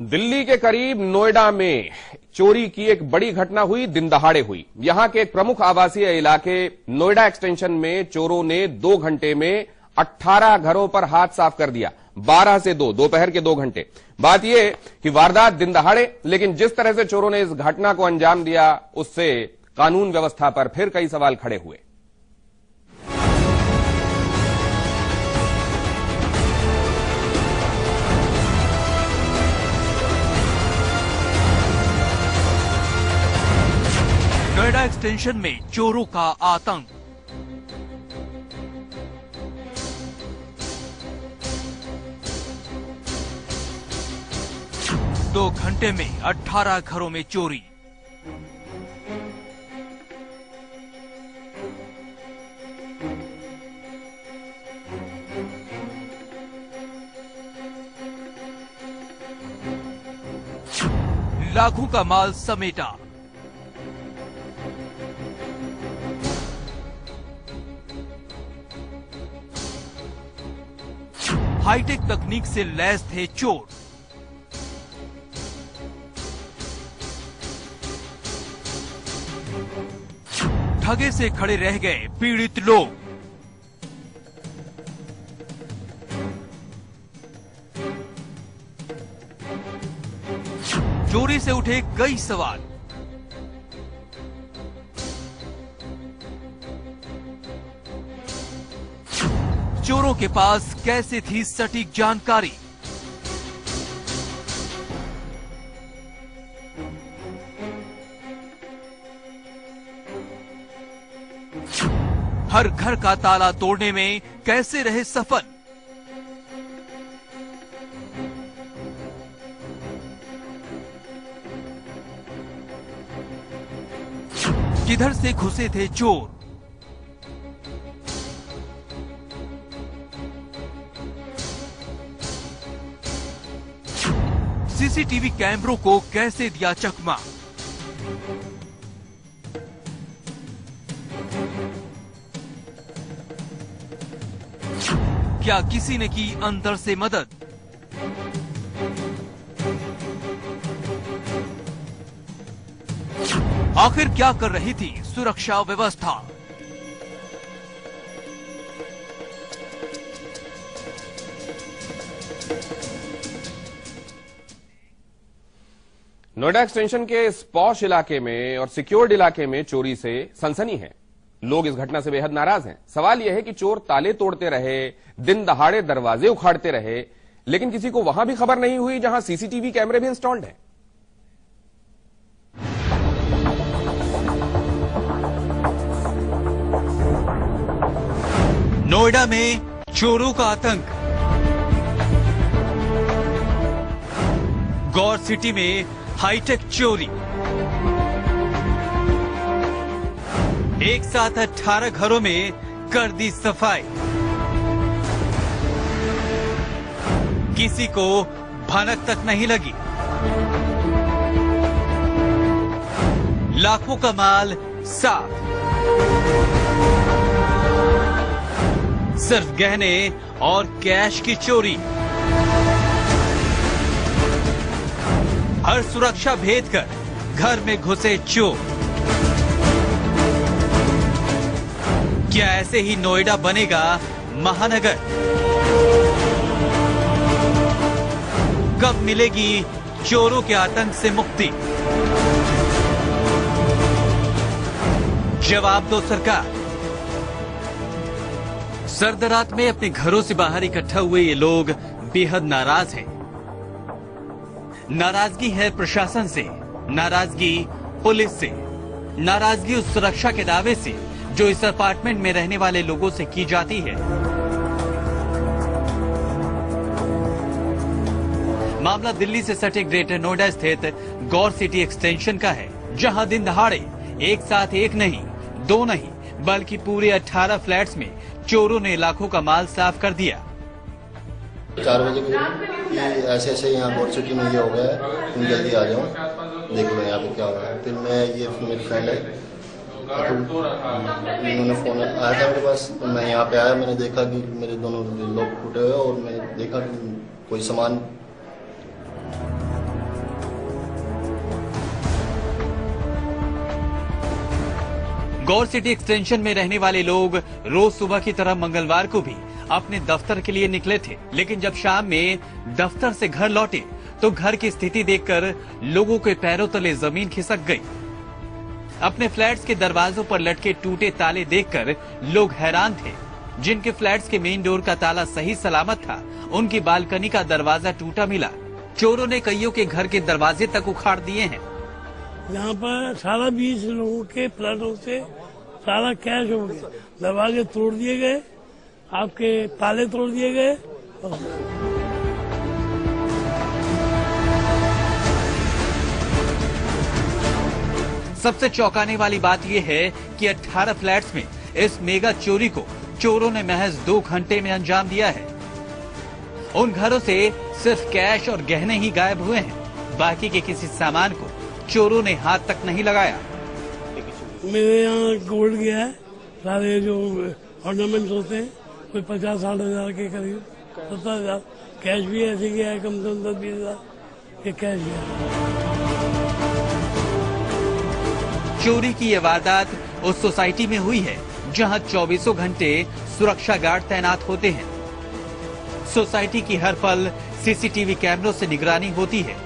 दिल्ली के करीब नोएडा में चोरी की एक बड़ी घटना हुई, दिन दहाड़े हुई। यहां के एक प्रमुख आवासीय इलाके नोएडा एक्सटेंशन में चोरों ने 2 घंटे में 18 घरों पर हाथ साफ कर दिया। 12 से 2 दोपहर के 2 घंटे। बात यह कि वारदात दिन दहाड़े, लेकिन जिस तरह से चोरों ने इस घटना को अंजाम दिया उससे कानून व्यवस्था पर फिर कई सवाल खड़े हुए। नोएडा एक्सटेंशन में चोरों का आतंक। दो घंटे में 18 घरों में चोरी। लाखों का माल समेटा। हाईटेक तकनीक से लैस थे चोर। ठगे से खड़े रह गए पीड़ित लोग। चोरी से उठे कई सवाल। चोरों के पास कैसे थी सटीक जानकारी? हर घर का ताला तोड़ने में कैसे रहे सफल? किधर से घुसे थे चोर? सीसीटीवी कैमरों को कैसे दिया चकमा? क्या किसी ने की अंदर से मदद? आखिर क्या कर रही थी सुरक्षा व्यवस्था? नोएडा एक्सटेंशन के इस पॉश इलाके में और सिक्योर्ड इलाके में चोरी से सनसनी है। लोग इस घटना से बेहद नाराज हैं। सवाल यह है कि चोर ताले तोड़ते रहे, दिन दहाड़े दरवाजे उखाड़ते रहे, लेकिन किसी को वहां भी खबर नहीं हुई जहां सीसीटीवी कैमरे भी इंस्टॉल्ड हैं। नोएडा में चोरों का आतंक। गौर सिटी में हाईटेक चोरी। एक साथ 18 घरों में कर दी सफाई। किसी को भनक तक नहीं लगी। लाखों का माल साफ। सिर्फ गहने और कैश की चोरी। हर सुरक्षा भेद कर घर में घुसे चोर। क्या ऐसे ही नोएडा बनेगा महानगर? कब मिलेगी चोरों के आतंक से मुक्ति? जवाब दो सरकार। सर्द रात में अपने घरों से बाहर इकट्ठा हुए ये लोग बेहद नाराज हैं। नाराजगी है प्रशासन से, नाराजगी पुलिस से, नाराजगी उस सुरक्षा के दावे से जो इस अपार्टमेंट में रहने वाले लोगों से की जाती है। मामला दिल्ली से सटे ग्रेटर नोएडा स्थित गौर सिटी एक्सटेंशन का है, जहां दिन दहाड़े एक साथ एक नहीं, 2 नहीं, बल्कि पूरे 18 फ्लैट्स में चोरों ने लाखों का माल साफ कर दिया। 4 बजे कि ऐसे ऐसे यहाँ गौर सिटी में ये हो गया है, तुम जल्दी आ जाओ, देख लो यहाँ पे क्या हो रहा है। फिर मैं ये मेरी फ्रेंड है, उन्होंने फोन आया था मेरे पास, तो मैं यहाँ पे आया। मैंने देखा कि मेरे दोनों लोग टूटे हुए और मैं देखा कि कोई सामान गौर सिटी एक्सटेंशन में रहने वाले लोग रोज सुबह की तरह मंगलवार को भी अपने दफ्तर के लिए निकले थे, लेकिन जब शाम में दफ्तर से घर लौटे तो घर की स्थिति देखकर लोगों के पैरों तले जमीन खिसक गई। अपने फ्लैट्स के दरवाजों पर लटके टूटे ताले देखकर लोग हैरान थे। जिनके फ्लैट्स के मेन डोर का ताला सही सलामत था, उनकी बालकनी का दरवाजा टूटा मिला। चोरों ने कईयों के घर के दरवाजे तक उखाड़ दिए हैं। यहाँ पर 18-20 लोगों के फ्लैटों से सारा कैश हो गया, दरवाजे तोड़ दिए गए, आपके ताले तोड़ दिए गए। सबसे चौंकाने वाली बात यह है कि 18 फ्लैट्स में इस मेगा चोरी को चोरों ने महज 2 घंटे में अंजाम दिया है। उन घरों से सिर्फ कैश और गहने ही गायब हुए हैं, बाकी के किसी सामान को चोरों ने हाथ तक नहीं लगाया। मेरे यहाँ गोल्ड गया है, सारे जो ऑर्नामेंट्स होते हैं कोई 50-60 हजार के करीब, 70 हजार। कैश भी ऐसे गया है, कम से कम 10-20 हजार के कैश गया। चोरी की ये वारदात उस सोसाइटी में हुई है जहां 24 घंटे सुरक्षा गार्ड तैनात होते हैं। सोसाइटी की हर पल सीसीटीवी कैमरों से निगरानी होती है।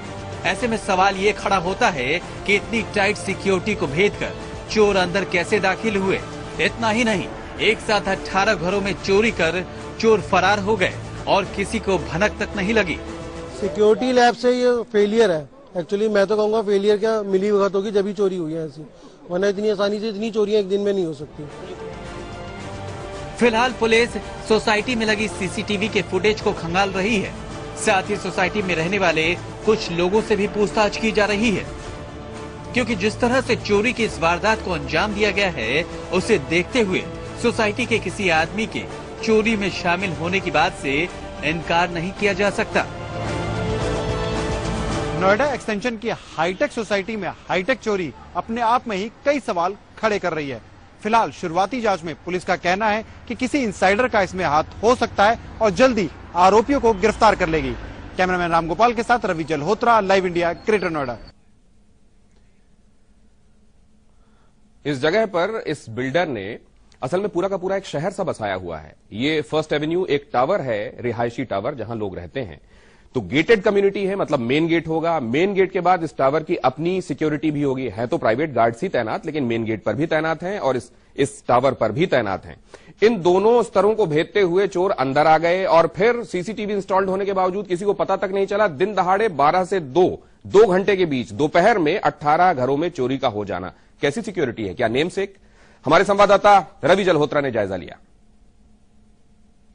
ऐसे में सवाल ये खड़ा होता है कि इतनी टाइट सिक्योरिटी को भेदकर चोर अंदर कैसे दाखिल हुए। इतना ही नहीं, एक साथ 18 घरों में चोरी कर चोर फरार हो गए और किसी को भनक तक नहीं लगी। सिक्योरिटी लैब से ये फेलियर है। एक्चुअली मैं तो कहूँगा फेलियर क्या, मिली भगत होगी जब ही चोरी हुई है ऐसी, वरना इतनी आसानी से इतनी चोरियां एक दिन में नहीं हो सकती। फिलहाल पुलिस सोसाइटी में लगी सीसीटीवी के फुटेज को खंगाल रही है। साथ ही सोसाइटी में रहने वाले कुछ लोगों से भी पूछताछ की जा रही है, क्योंकि जिस तरह से चोरी की इस वारदात को अंजाम दिया गया है, उसे देखते हुए सोसाइटी के किसी आदमी के चोरी में शामिल होने की बात से इनकार नहीं किया जा सकता। नोएडा एक्सटेंशन की हाईटेक सोसाइटी में हाईटेक चोरी अपने आप में ही कई सवाल खड़े कर रही है। फिलहाल शुरुआती जांच में पुलिस का कहना है कि किसी इनसाइडर का इसमें हाथ हो सकता है और जल्दी आरोपियों को गिरफ्तार कर लेगी। कैमरामैन रामगोपाल के साथ Ravi Jalhotra, live India, greater Noida. इस जगह पर इस बिल्डर ने असल में पूरा का पूरा एक शहर सा बसाया हुआ है। ये फर्स्ट एवेन्यू एक टावर है, रिहायशी टावर, जहां लोग रहते हैं। तो गेटेड कम्युनिटी है, मतलब मेन गेट होगा। मेन गेट के बाद इस टावर की अपनी सिक्योरिटी भी होगी। है तो प्राइवेट गार्ड्स ही तैनात, लेकिन मेन गेट पर भी तैनात हैं और इस टावर पर भी तैनात हैं। इन दोनों स्तरों को भेदते हुए चोर अंदर आ गए और फिर सीसीटीवी इंस्टॉल्ड होने के बावजूद किसी को पता तक नहीं चला। दिन दहाड़े 12 से 2 घंटे के बीच दोपहर में 18 घरों में चोरी का हो जाना। कैसी सिक्योरिटी है, क्या नेम सेक? हमारे संवाददाता रवि जलहोत्रा ने जायजा लिया।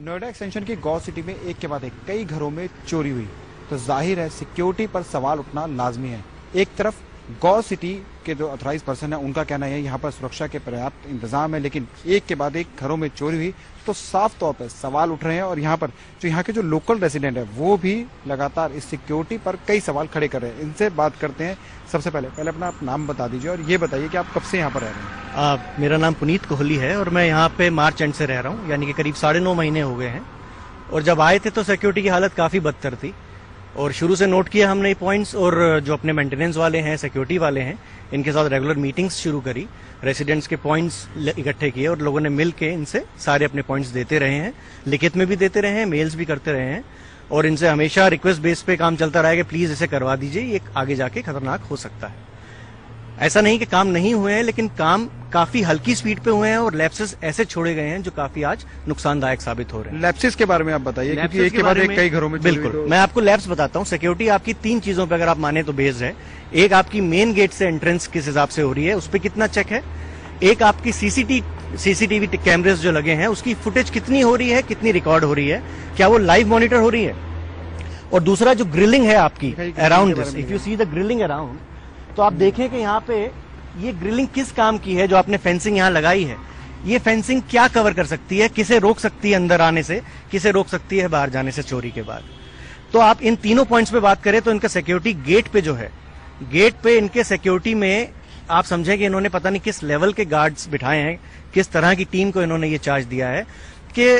नोएडा एक्सटेंशन की गौर सिटी में एक के बाद एक कई घरों में चोरी हुई, तो जाहिर है सिक्योरिटी पर सवाल उठना लाजमी है। एक तरफ गौर सिटी के जो ऑथराइज पर्सन है, उनका कहना है यहाँ पर सुरक्षा के पर्याप्त इंतजाम है, लेकिन एक के बाद एक घरों में चोरी हुई तो साफ तौर पर सवाल उठ रहे हैं। और यहाँ पर जो यहाँ के जो लोकल रेसिडेंट है, वो भी लगातार इस सिक्योरिटी पर कई सवाल खड़े कर रहे हैं। इनसे बात करते हैं। सबसे पहले अपना नाम बता दीजिए और ये बताइए कि आप कब से यहाँ पर रह रहे हैं। मेरा नाम पुनीत कोहली है और मैं यहाँ पे मार्च एंड से रह रहा हूँ, यानी कि करीब 9.5 महीने हो गए हैं। और जब आए थे तो सिक्योरिटी की हालत काफी बदतर थी और शुरू से नोट किया हमने पॉइंट्स, और जो अपने मेंटेनेंस वाले हैं, सिक्योरिटी वाले हैं, इनके साथ रेगुलर मीटिंग्स शुरू करी। रेसिडेंट्स के पॉइंट्स इकट्ठे किए और लोगों ने मिल के इनसे सारे अपने पॉइंट्स देते रहे हैं, लिखित में भी देते रहे हैं, मेल्स भी करते रहे हैं और इनसे हमेशा रिक्वेस्ट बेस पे काम चलता रहा है कि प्लीज इसे करवा दीजिए, ये आगे जाके खतरनाक हो सकता है। ऐसा नहीं कि काम नहीं हुए हैं, लेकिन काम काफी हल्की स्पीड पे हुए हैं और लैप्सेस ऐसे छोड़े गए हैं जो काफी आज नुकसानदायक साबित हो रहे हैं। लैप्सेस के बारे में आप बताइए, क्योंकि एक के बाद एक कई घरों में बिल्कुल मैं आपको लैप्स बताता हूँ। सिक्योरिटी आपकी 3 चीजों पे अगर आप माने तो बेस्ड है। एक आपकी मेन गेट से एंट्रेंस किस हिसाब से हो रही है, उस पर कितना चेक है। एक आपकी सीसीटीवी कैमरेज जो लगे हैं, उसकी फुटेज कितनी हो रही है, कितनी रिकॉर्ड हो रही है, क्या वो लाइव मॉनिटर हो रही है। और दूसरा जो ग्रिलिंग है आपकी around this, if you see the grilling around, तो आप देखें कि यहाँ पे ये ग्रिलिंग किस काम की है। जो आपने फेंसिंग यहाँ लगाई है, ये फेंसिंग क्या कवर कर सकती है, किसे रोक सकती है अंदर आने से, किसे रोक सकती है बाहर जाने से चोरी के बाद। तो आप इन तीनों पॉइंट्स पे बात करें तो इनका सिक्योरिटी गेट पे जो है, गेट पे इनके सिक्योरिटी में आप समझें कि इन्होंने पता नहीं किस लेवल के गार्ड्स बिठाए हैं, किस तरह की टीम को इन्होंने ये चार्ज दिया है कि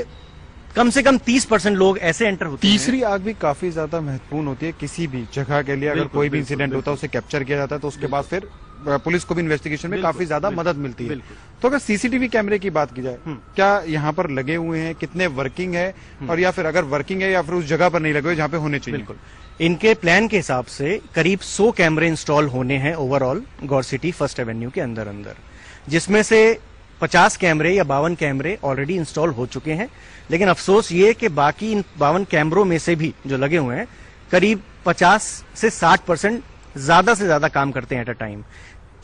कम से कम 30% लोग ऐसे एंटर होते हैं। तीसरी आग भी काफी ज्यादा महत्वपूर्ण होती है किसी भी जगह के लिए। अगर कोई भी इंसिडेंट होता है, उसे कैप्चर किया जाता है तो उसके बाद फिर पुलिस को भी इन्वेस्टिगेशन में काफी ज्यादा मदद मिलती है। तो अगर सीसीटीवी कैमरे की बात की जाए, क्या यहाँ पर लगे हुए हैं, कितने वर्किंग है, और या फिर अगर वर्किंग है या फिर उस जगह पर नहीं लगे हुए जहाँ पे होने चाहिए? बिल्कुल, इनके प्लान के हिसाब से करीब 100 कैमरे इंस्टॉल होने हैं ओवरऑल गौर सिटी फर्स्ट एवेन्यू के अंदर, जिसमें से 50 कैमरे या 52 कैमरे ऑलरेडी इंस्टॉल हो चुके हैं। लेकिन अफसोस ये कि बाकी इन 52 कैमरों में से भी जो लगे हुए हैं करीब 50 से 60% ज्यादा से ज्यादा काम करते हैं एट अ टाइम।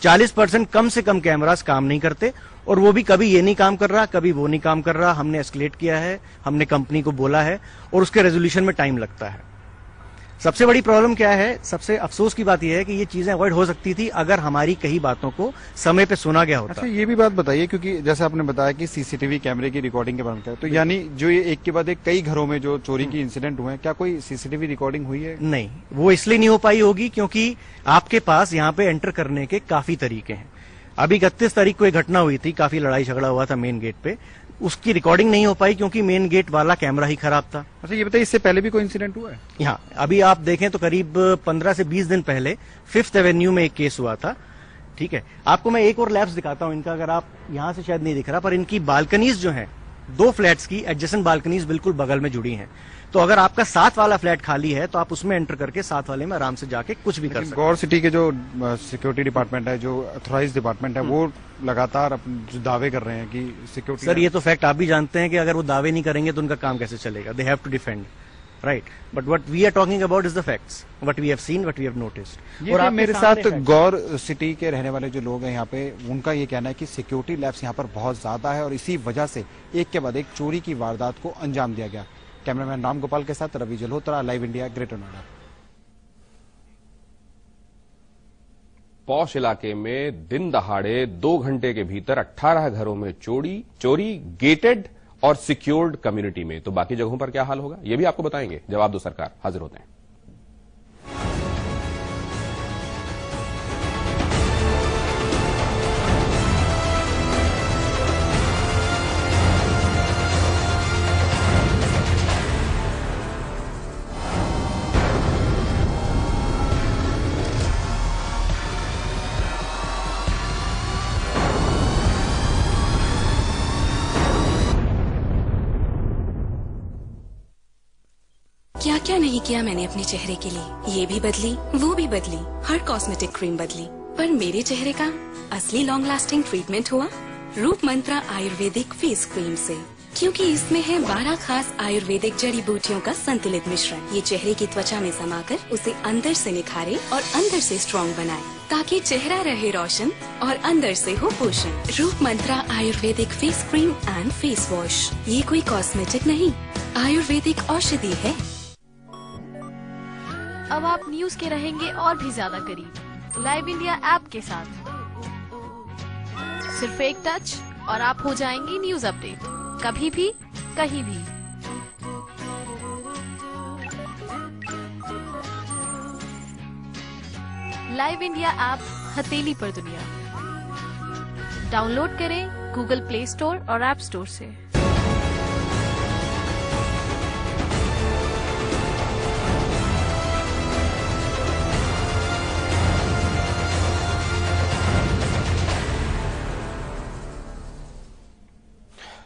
40% कम से कम कैमरास काम नहीं करते, और वो भी कभी ये नहीं काम कर रहा, कभी वो नहीं काम कर रहा। हमने एस्केलेट किया है, हमने कंपनी को बोला है, और उसके रेजोल्यूशन में टाइम लगता है। सबसे बड़ी प्रॉब्लम क्या है, सबसे अफसोस की बात यह है कि ये चीजें अवॉइड हो सकती थी अगर हमारी कई बातों को समय पे सुना गया होता। अच्छा, ये भी बात बताइए, क्योंकि जैसे आपने बताया कि सीसीटीवी कैमरे की रिकॉर्डिंग के बारे में, तो यानी जो ये एक के बाद एक कई घरों में जो चोरी की इंसिडेंट हुए हैं, क्या कोई सीसीटीवी रिकॉर्डिंग हुई है? नहीं, वो इसलिए नहीं हो पाई होगी क्योंकि आपके पास यहाँ पे एंटर करने के काफी तरीके हैं। अभी 31 तारीख को एक घटना हुई थी, काफी लड़ाई झगड़ा हुआ था मेन गेट पे, उसकी रिकॉर्डिंग नहीं हो पाई क्योंकि मेन गेट वाला कैमरा ही खराब था। अच्छा, ये बताइए, इससे पहले भी कोई इंसिडेंट हुआ है? यहाँ अभी आप देखें तो करीब 15 से 20 दिन पहले 5th एवेन्यू में एक केस हुआ था। ठीक है, आपको मैं एक और लैब्स दिखाता हूं इनका, अगर आप यहां से शायद नहीं दिख रहा, पर इनकी बालकनीज जो हैं, 2 फ्लैट्स की एडजेसेंट बालकनीज बिल्कुल बगल में जुड़ी हैं। तो अगर आपका 7 वाला फ्लैट खाली है तो आप उसमें एंटर करके 7 वाले में आराम से जाके कुछ भी कर सकते हैं। गौर सिटी के जो सिक्योरिटी डिपार्टमेंट है, जो अथॉराइज्ड डिपार्टमेंट है, वो लगातार जो दावे कर रहे हैं कि सिक्योरिटी। सर, ये तो फैक्ट आप भी जानते हैं कि अगर वो दावे नहीं करेंगे तो उनका काम कैसे चलेगा? They have to defend, right? But what we are talking about is the facts, what we have seen, what we have noticed. और मेरे साथ गौर सिटी के रहने वाले जो लोग हैं यहाँ पे, उनका ये कहना है कि सिक्योरिटी लैब्स यहाँ पर बहुत ज्यादा है और इसी वजह से एक के बाद एक चोरी की वारदात को अंजाम दिया गया। कैमरामैन राम गोपाल के साथ Ravi Jalhotra, live India, greater Noida. पौष इलाके में दिन दहाड़े 2 घंटे के भीतर 18 घरों में चोरी गेटेड और सिक्योर्ड कम्युनिटी में। तो बाकी जगहों पर क्या हाल होगा, यह भी आपको बताएंगे। जवाब दो सरकार, हाजिर होते हैं। क्या क्या नहीं किया मैंने अपने चेहरे के लिए, ये भी बदली, वो भी बदली, हर कॉस्मेटिक क्रीम बदली, पर मेरे चेहरे का असली लॉन्ग लास्टिंग ट्रीटमेंट हुआ रूप मंत्रा आयुर्वेदिक फेस क्रीम से, क्योंकि इसमें है 12 खास आयुर्वेदिक जड़ी बूटियों का संतुलित मिश्रण। ये चेहरे की त्वचा में समाकर उसे अंदर से निखारे और अंदर से स्ट्रॉन्ग बनाए, ताकि चेहरा रहे रोशन और अंदर से हो पोषण। Roop Mantra ayurvedic face cream and face wash, ये कोई कॉस्मेटिक नहीं, आयुर्वेदिक औषधि है। अब आप न्यूज के रहेंगे और भी ज्यादा करीब लाइव इंडिया ऐप के साथ। सिर्फ एक टच और आप हो जाएंगे न्यूज अपडेट, कभी भी कहीं भी। लाइव इंडिया ऐप हथेली पर दुनिया। डाउनलोड करें गूगल प्ले स्टोर और ऐप स्टोर से।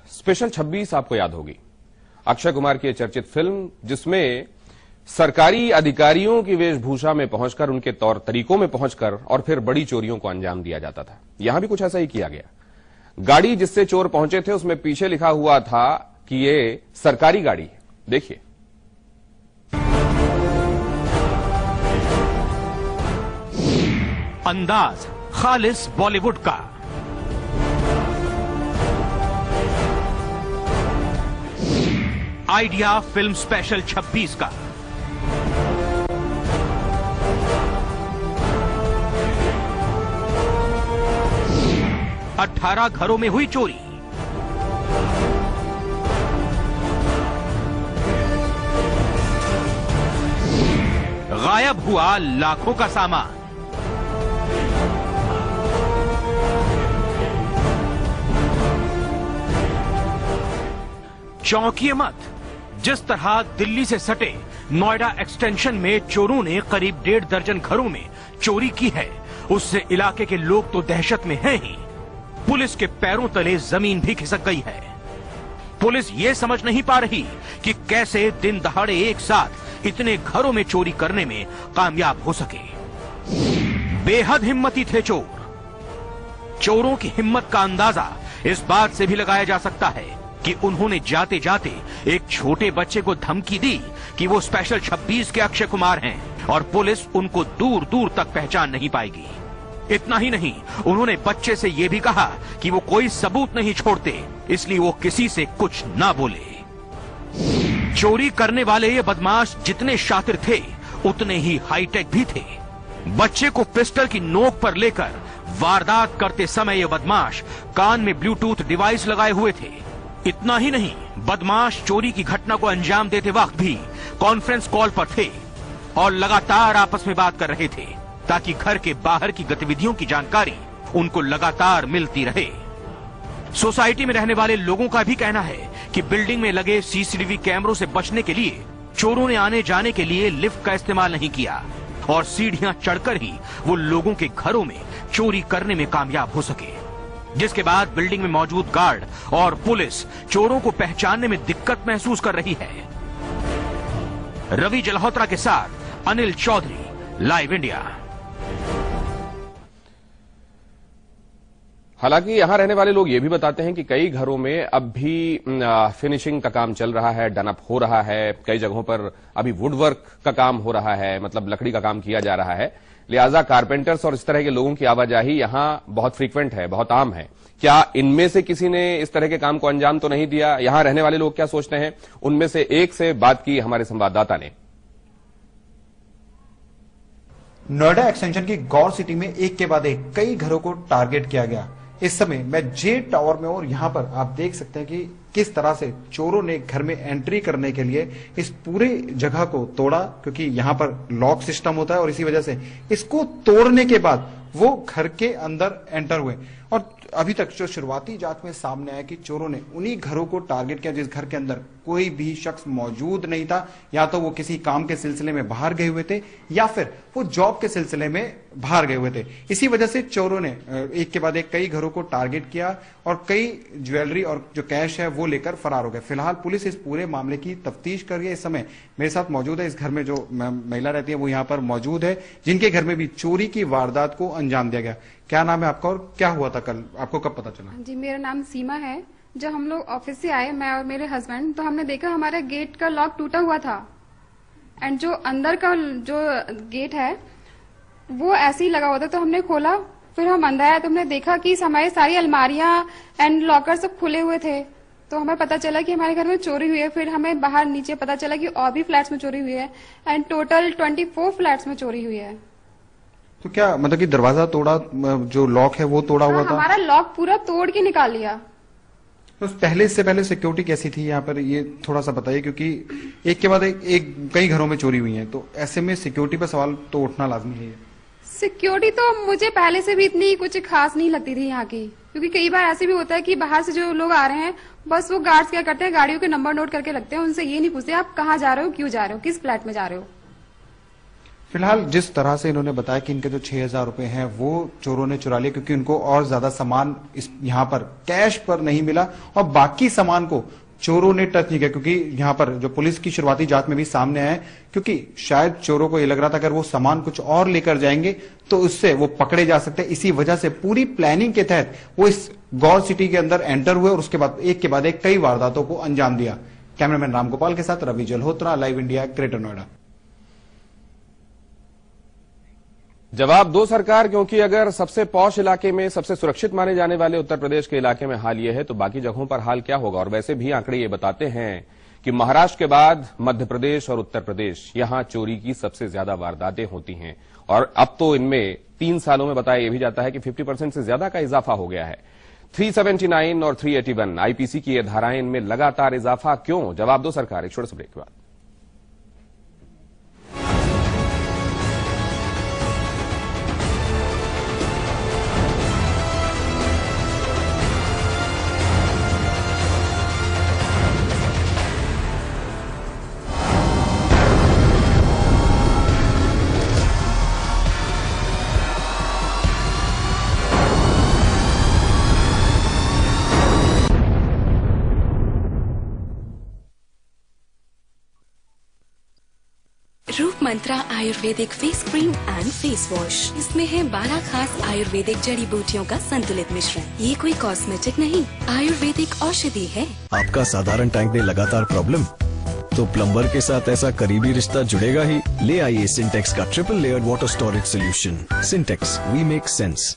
स्पेशल 26 आपको याद होगी, अक्षय कुमार की चर्चित फिल्म, जिसमें सरकारी अधिकारियों की वेशभूषा में पहुंचकर, उनके तौर तरीकों में पहुंचकर और फिर बड़ी चोरियों को अंजाम दिया जाता था। यहां भी कुछ ऐसा ही किया गया। गाड़ी जिससे चोर पहुंचे थे उसमें पीछे लिखा हुआ था कि ये सरकारी गाड़ी है। देखिए, अंदाज खालिस बॉलीवुड का, आइडिया फिल्म स्पेशल 26 का, अठारह घरों में हुई चोरी, गायब हुआ लाखों का सामान। चौंकिए मत, जिस तरह दिल्ली से सटे नोएडा एक्सटेंशन में चोरों ने करीब 1.5 दर्जन घरों में चोरी की है, उससे इलाके के लोग तो दहशत में हैं ही, पुलिस के पैरों तले जमीन भी खिसक गई है। पुलिस ये समझ नहीं पा रही कि कैसे दिन दहाड़े एक साथ इतने घरों में चोरी करने में कामयाब हो सके। बेहद हिम्मती थे चोर। चोरों की हिम्मत का अंदाजा इस बात से भी लगाया जा सकता है कि उन्होंने जाते जाते एक छोटे बच्चे को धमकी दी कि वो स्पेशल 26 के अक्षय कुमार हैं और पुलिस उनको दूर दूर तक पहचान नहीं पाएगी। इतना ही नहीं, उन्होंने बच्चे से यह भी कहा कि वो कोई सबूत नहीं छोड़ते, इसलिए वो किसी से कुछ ना बोले। चोरी करने वाले ये बदमाश जितने शातिर थे उतने ही हाईटेक भी थे। बच्चे को पिस्टल की नोक पर लेकर वारदात करते समय ये बदमाश कान में ब्लूटूथ डिवाइस लगाए हुए थे। इतना ही नहीं, बदमाश चोरी की घटना को अंजाम देते वक्त भी कॉन्फ्रेंस कॉल पर थे और लगातार आपस में बात कर रहे थे ताकि घर के बाहर की गतिविधियों की जानकारी उनको लगातार मिलती रहे। सोसाइटी में रहने वाले लोगों का भी कहना है कि बिल्डिंग में लगे सीसीटीवी कैमरों से बचने के लिए चोरों ने आने जाने के लिए लिफ्ट का इस्तेमाल नहीं किया और सीढ़ियां चढ़कर ही वो लोगों के घरों में चोरी करने में कामयाब हो सके, जिसके बाद बिल्डिंग में मौजूद गार्ड और पुलिस चोरों को पहचानने में दिक्कत महसूस कर रही है। रवि जल्होत्रा के साथ अनिल चौधरी, लाइव इंडिया। हालांकि यहां रहने वाले लोग ये भी बताते हैं कि कई घरों में अब भी फिनिशिंग का काम चल रहा है, डन अप हो रहा है। कई जगहों पर अभी वुडवर्क का काम हो रहा है, मतलब लकड़ी का काम किया जा रहा है। लिहाजा कारपेंटर्स और इस तरह के लोगों की आवाजाही यहां बहुत फ्रीक्वेंट है, बहुत आम है। क्या इनमें से किसी ने इस तरह के काम को अंजाम तो नहीं दिया? यहां रहने वाले लोग क्या सोचते हैं, उनमें से एक से बात की हमारे संवाददाता ने। नोएडा एक्सटेंशन की गौर सिटी में एक के बाद एक कई घरों को टारगेट किया गया। इस समय मैं जे टावर में और यहां पर आप देख सकते हैं कि किस तरह से चोरों ने घर में एंट्री करने के लिए इस पूरे जगह को तोड़ा, क्योंकि यहां पर लॉक सिस्टम होता है और इसी वजह से इसको तोड़ने के बाद वो घर के अंदर एंटर हुए। और अभी तक जो शुरुआती जांच में सामने आया कि चोरों ने उन्हीं घरों को टारगेट किया जिस घर के अंदर कोई भी शख्स मौजूद नहीं था, या तो वो किसी काम के सिलसिले में बाहर गए हुए थे या फिर वो जॉब के सिलसिले में बाहर गए हुए थे। इसी वजह से चोरों ने एक के बाद एक कई घरों को टारगेट किया और कई ज्वेलरी और जो कैश है वो लेकर फरार हो गए। फिलहाल पुलिस इस पूरे मामले की तफ्तीश कर रही है। इस समय मेरे साथ मौजूद है, इस घर में जो महिला रहती है वो यहाँ पर मौजूद है, जिनके घर में भी चोरी की वारदात को अंजाम दिया गया। क्या नाम है आपका और क्या हुआ था कल, आपको कब पता चला? जी, मेरा नाम सीमा है। जब हम लोग ऑफिस से आए, मैं और मेरे हस्बैंड, तो हमने देखा हमारे गेट का लॉक टूटा हुआ था एंड जो अंदर का जो गेट है वो ऐसे ही लगा हुआ था। तो हमने खोला, फिर हम अंदर आए तो हमने देखा कि हमारी सारी अलमारियां एंड लॉकर सब खुले हुए थे। तो हमें पता चला कि हमारे घर में चोरी हुई है। फिर हमें बाहर नीचे पता चला कि और भी फ्लैट्स में चोरी हुई है एंड टोटल 24 फ्लैट्स में चोरी हुई है। तो क्या मतलब कि दरवाजा तोड़ा, जो लॉक है वो तोड़ा हुआ था? हमारा लॉक पूरा तोड़ के निकाल लिया। तो इससे पहले सिक्योरिटी कैसी थी यहाँ पर, ये थोड़ा सा बताइए, क्योंकि एक के बाद एक कई घरों में चोरी हुई है, तो ऐसे में सिक्योरिटी पर सवाल तो उठना लाजमी है। सिक्योरिटी तो मुझे पहले से भी इतनी कुछ खास नहीं लगती थी यहाँ की, क्योंकि कई बार ऐसे भी होता है कि बाहर से जो लोग आ रहे हैं बस वो गार्ड्स क्या करते हैं, गाड़ियों के नंबर नोट करके रखते हैं, उनसे ये नहीं पूछते आप कहाँ जा रहे हो, क्यों जा रहे हो, किस फ्लैट में जा रहे हो। फिलहाल जिस तरह से इन्होंने बताया कि इनके जो 6,000 रुपए हैं वो चोरों ने चुरा लिए, क्योंकि उनको और ज्यादा सामान इस यहाँ पर कैश पर नहीं मिला और बाकी सामान को चोरों ने टच नहीं किया, क्योंकि यहाँ पर जो पुलिस की शुरुआती जांच में भी सामने आया, क्योंकि शायद चोरों को ये लग रहा था अगर वो सामान कुछ और लेकर जाएंगे तो उससे वो पकड़े जा सकते हैं। इसी वजह से पूरी प्लानिंग के तहत वो इस गौर सिटी के अंदर एंटर हुए और उसके बाद एक के बाद एक कई वारदातों को अंजाम दिया। कैमरामैन रामगोपाल के साथ Ravi Jalhotra, live India, greater Noida. जवाब दो सरकार, क्योंकि अगर सबसे पॉश इलाके में सबसे सुरक्षित माने जाने वाले उत्तर प्रदेश के इलाके में हाल ये है तो बाकी जगहों पर हाल क्या होगा। और वैसे भी आंकड़े ये बताते हैं कि महाराष्ट्र के बाद मध्य प्रदेश और उत्तर प्रदेश, यहां चोरी की सबसे ज्यादा वारदातें होती हैं और अब तो इनमें 3 सालों में बताया यह भी जाता है कि 50% से ज्यादा का इजाफा हो गया है। 379 और 381 आईपीसी की ये धाराएं, इनमें लगातार इजाफा क्यों? जवाब दो सरकार, एक छोटे से ब्रेक के बाद। Mantra ayurvedic face cream and face wash. इसमें है 12 खास आयुर्वेदिक जड़ी बूटियों का संतुलित मिश्रण। ये कोई कॉस्मेटिक नहीं, आयुर्वेदिक औषधि है। आपका साधारण टैंक में लगातार प्रॉब्लम, तो प्लम्बर के साथ ऐसा करीबी रिश्ता जुड़ेगा ही। ले आइए सिंटेक्स का triple layered water storage solution. Sintex, we make sense.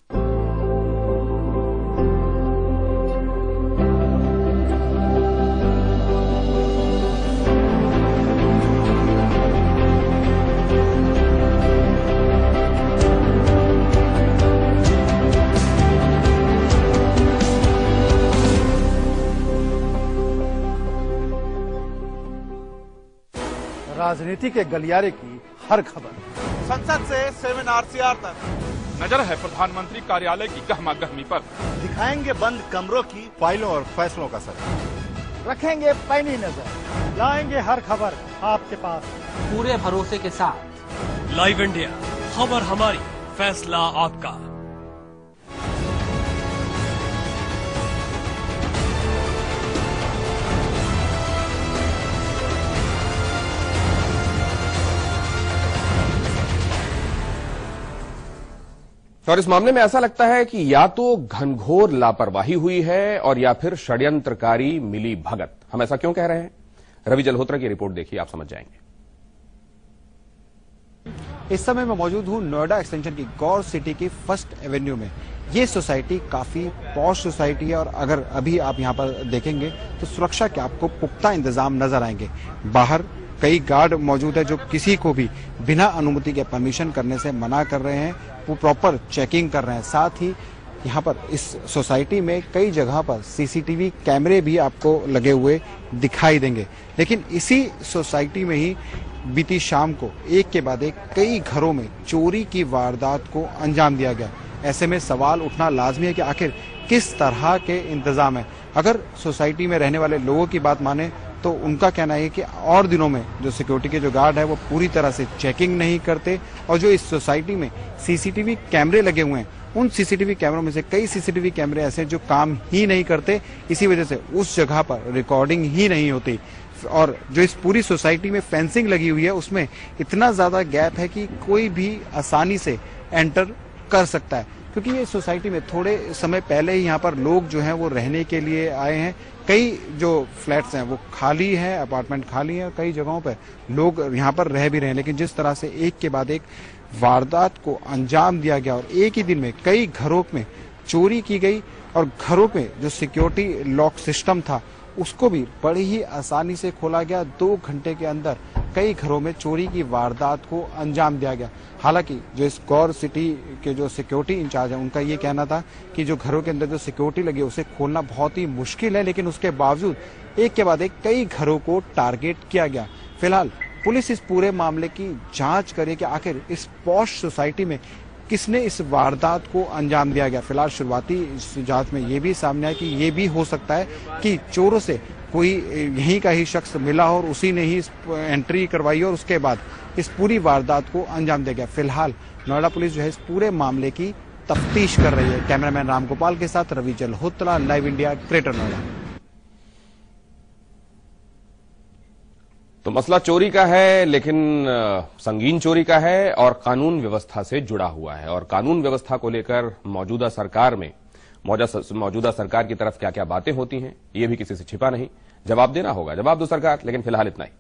राजनीति के गलियारे की हर खबर, संसद से 7 तक नजर है प्रधानमंत्री कार्यालय की गहमा गहमी पर। दिखाएंगे बंद कमरों की फाइलों और फैसलों का सर, रखेंगे पैनी नजर, लाएंगे हर खबर आपके पास पूरे भरोसे के साथ। लाइव इंडिया, खबर हमारी, फैसला आपका। और इस मामले में ऐसा लगता है कि या तो घनघोर लापरवाही हुई है और या फिर षड्यंत्रकारी मिली भगत। हम ऐसा क्यों कह रहे हैं? रवि जल्होत्रा की रिपोर्ट देखिए, आप समझ जाएंगे। इस समय मैं मौजूद हूं नोएडा एक्सटेंशन की गौर सिटी की फर्स्ट एवेन्यू में। ये सोसाइटी काफी पॉश सोसाइटी है और अगर अभी आप यहां पर देखेंगे तो सुरक्षा के आपको पुख्ता इंतजाम नजर आएंगे। बाहर कई गार्ड मौजूद है जो किसी को भी बिना अनुमति के परमिशन करने से मना कर रहे हैं, वो प्रॉपर चेकिंग कर रहे हैं। साथ ही यहाँ पर इस सोसाइटी में कई जगह पर सीसीटीवी कैमरे भी आपको लगे हुए दिखाई देंगे। लेकिन इसी सोसाइटी में ही बीती शाम को एक के बाद एक कई घरों में चोरी की वारदात को अंजाम दिया गया। ऐसे में सवाल उठना लाजमी है कि आखिर किस तरह के इंतजाम है। अगर सोसाइटी में रहने वाले लोगों की बात माने तो उनका कहना है कि और दिनों में जो सिक्योरिटी के जो गार्ड है वो पूरी तरह से चेकिंग नहीं करते और जो इस सोसाइटी में सीसीटीवी कैमरे लगे हुए हैं उन सीसीटीवी कैमरों में से कई सीसीटीवी कैमरे ऐसे जो काम ही नहीं करते। इसी वजह से उस जगह पर रिकॉर्डिंग ही नहीं होती और जो इस पूरी सोसाइटी में फेंसिंग लगी हुई है उसमें इतना ज्यादा गैप है कि कोई भी आसानी से एंटर कर सकता है, क्योंकि ये सोसाइटी में थोड़े समय पहले ही यहाँ पर लोग जो हैं वो रहने के लिए आए हैं। कई जो फ्लैट्स हैं वो खाली हैं, अपार्टमेंट खाली हैं, कई जगहों पर लोग यहाँ पर रह भी रहे हैं। लेकिन जिस तरह से एक के बाद एक वारदात को अंजाम दिया गया और एक ही दिन में कई घरों में चोरी की गई और घरों पे जो सिक्योरिटी लॉक सिस्टम था उसको भी बड़ी ही आसानी से खोला गया। 2 घंटे के अंदर कई घरों में चोरी की वारदात को अंजाम दिया गया। हालांकि जो इस गौर सिटी के जो सिक्योरिटी इंचार्ज है उनका ये कहना था कि जो घरों के अंदर जो सिक्योरिटी लगी है उसे खोलना बहुत ही मुश्किल है, लेकिन उसके बावजूद एक के बाद एक कई घरों को टारगेट किया गया। फिलहाल पुलिस इस पूरे मामले की जांच करे कि आखिर इस पॉश सोसाइटी में किसने इस वारदात को अंजाम दिया गया। फिलहाल शुरुआती जांच में ये भी सामने आया कि ये भी हो सकता है कि चोरों से कोई यहीं का ही शख्स मिला और उसी ने ही एंट्री करवाई और उसके बाद इस पूरी वारदात को अंजाम दिया गया। फिलहाल नोएडा पुलिस जो है इस पूरे मामले की तफ्तीश कर रही है। कैमरामैन रामगोपाल के साथ Ravi Jalhotra, live India, greater Noida. तो मसला चोरी का है, लेकिन संगीन चोरी का है और कानून व्यवस्था से जुड़ा हुआ है। और कानून व्यवस्था को लेकर मौजूदा सरकार में मौजूदा सरकार की तरफ क्या क्या बातें होती हैं ये भी किसी से छिपा नहीं। जवाब देना होगा, जवाब दो सरकार। लेकिन फिलहाल इतना ही।